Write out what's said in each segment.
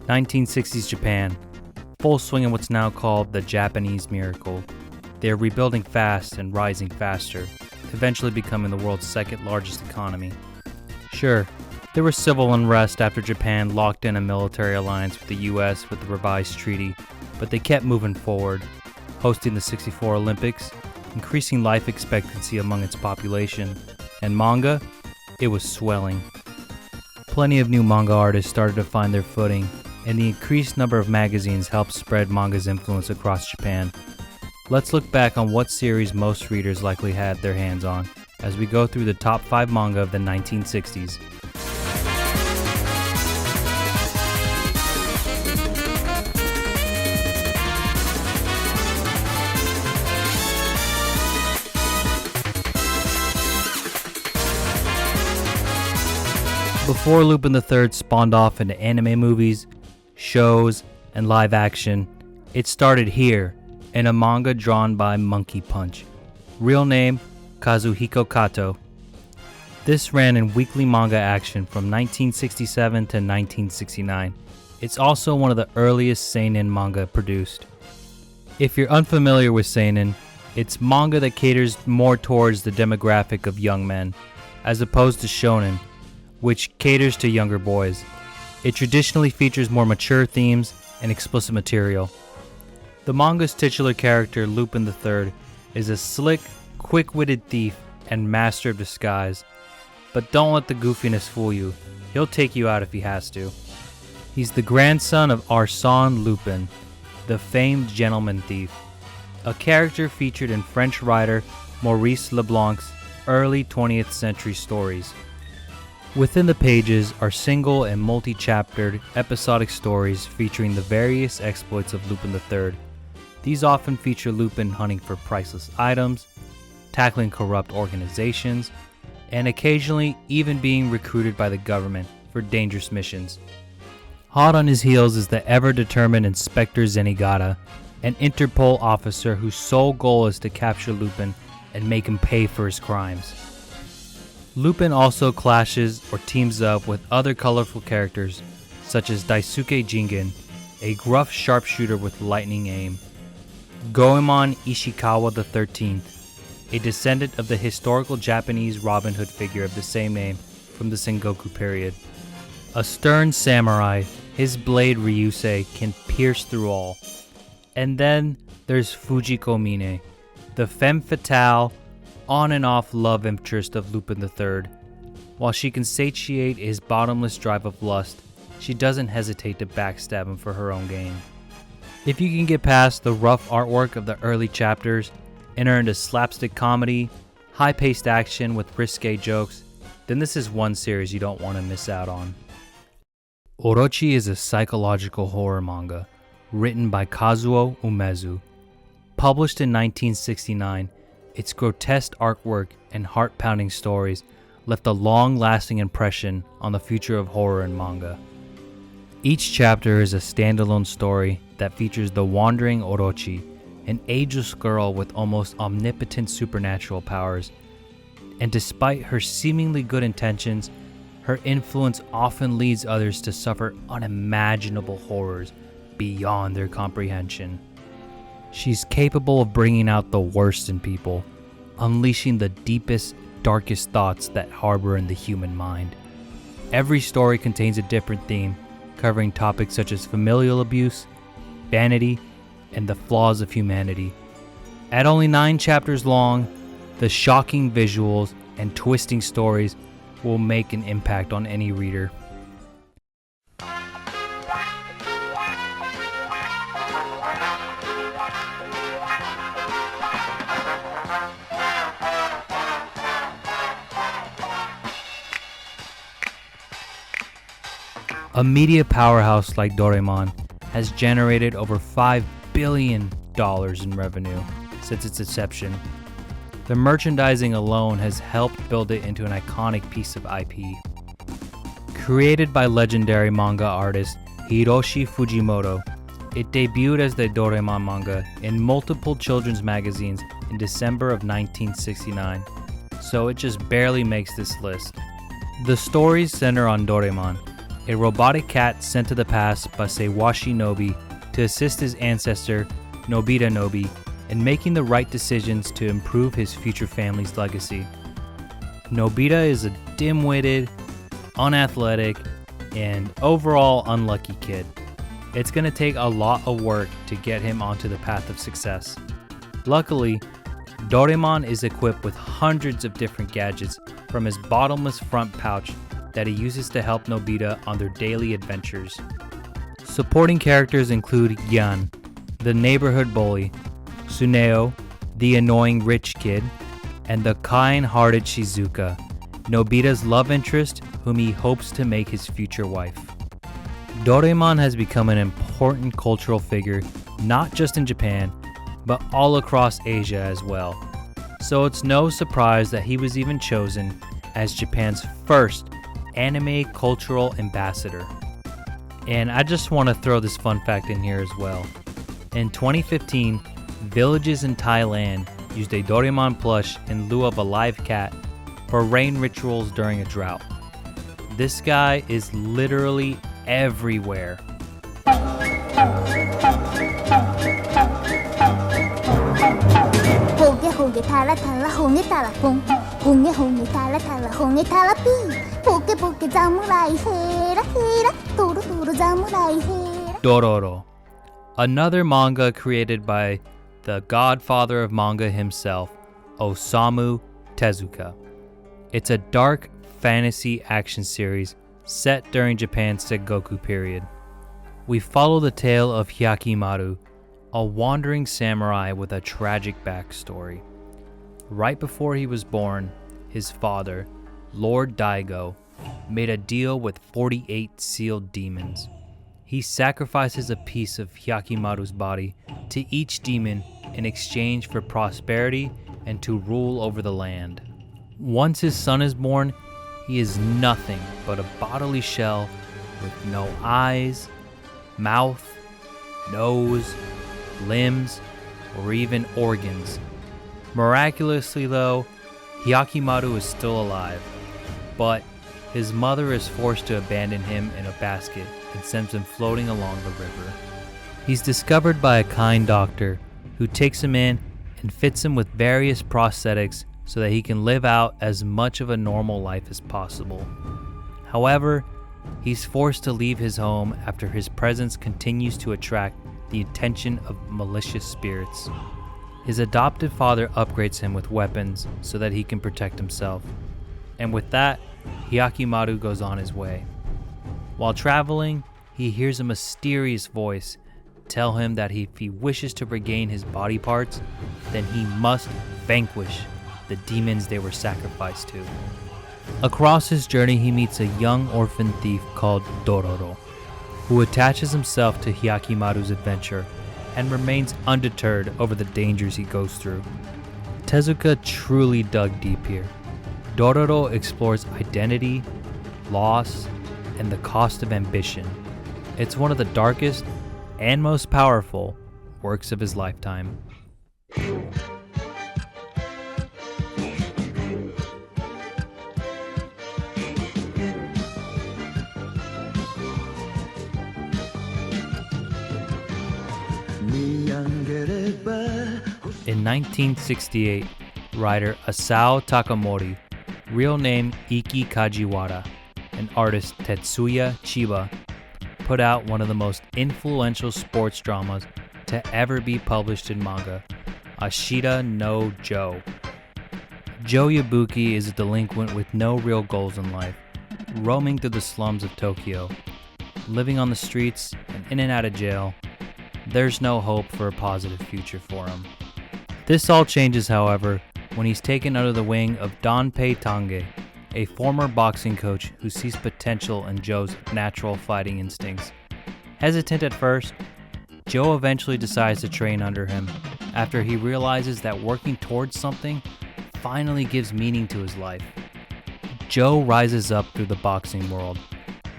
1960s Japan, full swing in what's now called the Japanese miracle. They are rebuilding fast and rising faster, eventually becoming the world's second largest economy. Sure, there was civil unrest after Japan locked in a military alliance with the US with the revised treaty, but they kept moving forward, hosting the '64 Olympics, increasing life expectancy among its population, and manga, it was swelling. Plenty of new manga artists started to find their footing, and the increased number of magazines helped spread manga's influence across Japan. Let's look back on what series most readers likely had their hands on as we go through the top 5 manga of the 1960s. Before Lupin III spawned off into anime movies, shows, and live action, it started here in a manga drawn by Monkey Punch. Real name, Kazuhiko Kato. This ran in weekly manga action from 1967 to 1969. It's also one of the earliest seinen manga produced. If you're unfamiliar with seinen, it's manga that caters more towards the demographic of young men, as opposed to shonen, which caters to younger boys. It traditionally features more mature themes and explicit material. The manga's titular character, Lupin III, is a slick, quick-witted thief and master of disguise. But don't let the goofiness fool you. He'll take you out if he has to. He's the grandson of Arsène Lupin, the famed gentleman thief, a character featured in French writer Maurice Leblanc's early 20th century stories. Within the pages are single and multi-chaptered episodic stories featuring the various exploits of Lupin III. These often feature Lupin hunting for priceless items, tackling corrupt organizations, and occasionally even being recruited by the government for dangerous missions. Hot on his heels is the ever-determined Inspector Zenigata, an Interpol officer whose sole goal is to capture Lupin and make him pay for his crimes. Lupin also clashes or teams up with other colorful characters, such as Daisuke Jingen, a gruff sharpshooter with lightning aim, Goemon Ishikawa XIII, a descendant of the historical Japanese Robin Hood figure of the same name from the Sengoku period. A stern samurai, his blade Ryusei can pierce through all. And then there's Fujiko Mine, the femme fatale, on and off love interest of Lupin III. While she can satiate his bottomless drive of lust, she doesn't hesitate to backstab him for her own gain. If you can get past the rough artwork of the early chapters and are into slapstick comedy, high-paced action with risque jokes, then this is one series you don't want to miss out on. Orochi is a psychological horror manga written by Kazuo Umezu. Published in 1969, its grotesque artwork and heart-pounding stories left a long-lasting impression on the future of horror in manga. Each chapter is a standalone story that features the wandering Orochi, an ageless girl with almost omnipotent supernatural powers. And despite her seemingly good intentions, her influence often leads others to suffer unimaginable horrors beyond their comprehension. She's capable of bringing out the worst in people, unleashing the deepest, darkest thoughts that harbor in the human mind. Every story contains a different theme, covering topics such as familial abuse, vanity, and the flaws of humanity. At only 9 chapters long, the shocking visuals and twisting stories will make an impact on any reader. A media powerhouse like Dorimon has generated over $5 billion in revenue since its inception. The merchandising alone has helped build it into an iconic piece of IP. Created by legendary manga artist Hiroshi Fujimoto, it debuted as the Dorimon manga in multiple children's magazines in December of 1969, so it just barely makes this list. The stories center on Dorimon, a robotic cat sent to the past by Seiwashi Nobi to assist his ancestor Nobita Nobi in making the right decisions to improve his future family's legacy. Nobita is a dim-witted, unathletic, and overall unlucky kid. It's going to take a lot of work to get him onto the path of success. Luckily, Dorimon is equipped with hundreds of different gadgets from his bottomless front pouch that he uses to help Nobita on their daily adventures. Supporting characters include Yan, the neighborhood bully, Tsuneo, the annoying rich kid, and the kind-hearted Shizuka, Nobita's love interest whom he hopes to make his future wife. Dorimon has become an important cultural figure not just in Japan, but all across Asia as well. So it's no surprise that he was even chosen as Japan's first anime cultural ambassador. And I just want to throw this fun fact in here as well. In 2015, villages in Thailand used a Dorimon plush in lieu of a live cat for rain rituals during a drought. This guy is literally everywhere. Doro, another manga created by the godfather of manga himself, Osamu Tezuka. It's a dark fantasy action series set during Japan's Sengoku period. We follow the tale of Hyakimaru, a wandering samurai with a tragic backstory. Right before he was born, his father, Lord Daigo, made a deal with 48 sealed demons. He sacrifices a piece of Hyakimaru's body to each demon in exchange for prosperity and to rule over the land. Once his son is born, he is nothing but a bodily shell with no eyes, mouth, nose, limbs, or even organs. Miraculously though, Hyakimaru is still alive, but his mother is forced to abandon him in a basket and sends him floating along the river. He's discovered by a kind doctor who takes him in and fits him with various prosthetics so that he can live out as much of a normal life as possible. However, he's forced to leave his home after his presence continues to attract the attention of malicious spirits. His adoptive father upgrades him with weapons so that he can protect himself. And with that, Hyakimaru goes on his way. While traveling, he hears a mysterious voice tell him that if he wishes to regain his body parts, then he must vanquish the demons they were sacrificed to. Across his journey, he meets a young orphan thief called Doro, who attaches himself to Hyakimaru's adventure and remains undeterred over the dangers he goes through. Tezuka truly dug deep here. Doro explores identity, loss, and the cost of ambition. It's one of the darkest and most powerful works of his lifetime. In 1968, writer Asao Takamori, real name Iki Kajiwara, and artist Tetsuya Chiba put out one of the most influential sports dramas to ever be published in manga, Ashida No Joe. Joe Yabuki is a delinquent with no real goals in life, roaming through the slums of Tokyo. Living on the streets and in and out of jail, there's no hope for a positive future for him. This all changes, however, when he's taken under the wing of Donpei Tange, a former boxing coach who sees potential in Joe's natural fighting instincts. Hesitant at first, Joe eventually decides to train under him after he realizes that working towards something finally gives meaning to his life. Joe rises up through the boxing world,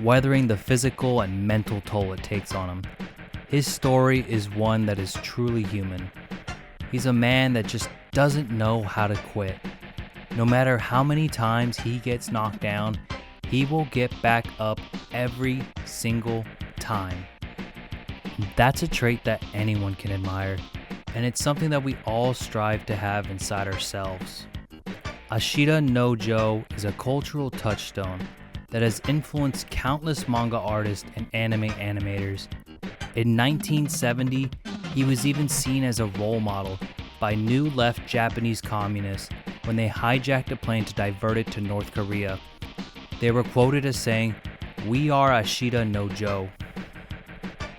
weathering the physical and mental toll it takes on him. His story is one that is truly human. He's a man that just doesn't know how to quit. No matter how many times he gets knocked down, he will get back up every single time. That's a trait that anyone can admire, and it's something that we all strive to have inside ourselves. Ashida No Joe is a cultural touchstone that has influenced countless manga artists and anime animators. In 1970, he was even seen as a role model by New Left Japanese communists when they hijacked a plane to divert it to North Korea. They were quoted as saying, "We are Ashida No Joe."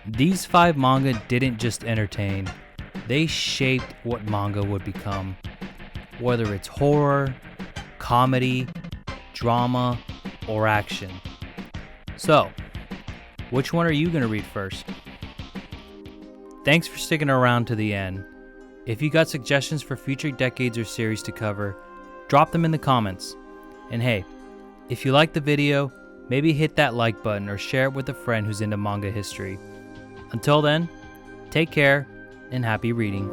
These 5 manga didn't just entertain, they shaped what manga would become. Whether it's horror, comedy, drama, or action. So, which one are you going to read first? Thanks for sticking around to the end. If you got suggestions for future decades or series to cover, drop them in the comments. And hey, if you liked the video, maybe hit that like button or share it with a friend who's into manga history. Until then, take care and happy reading.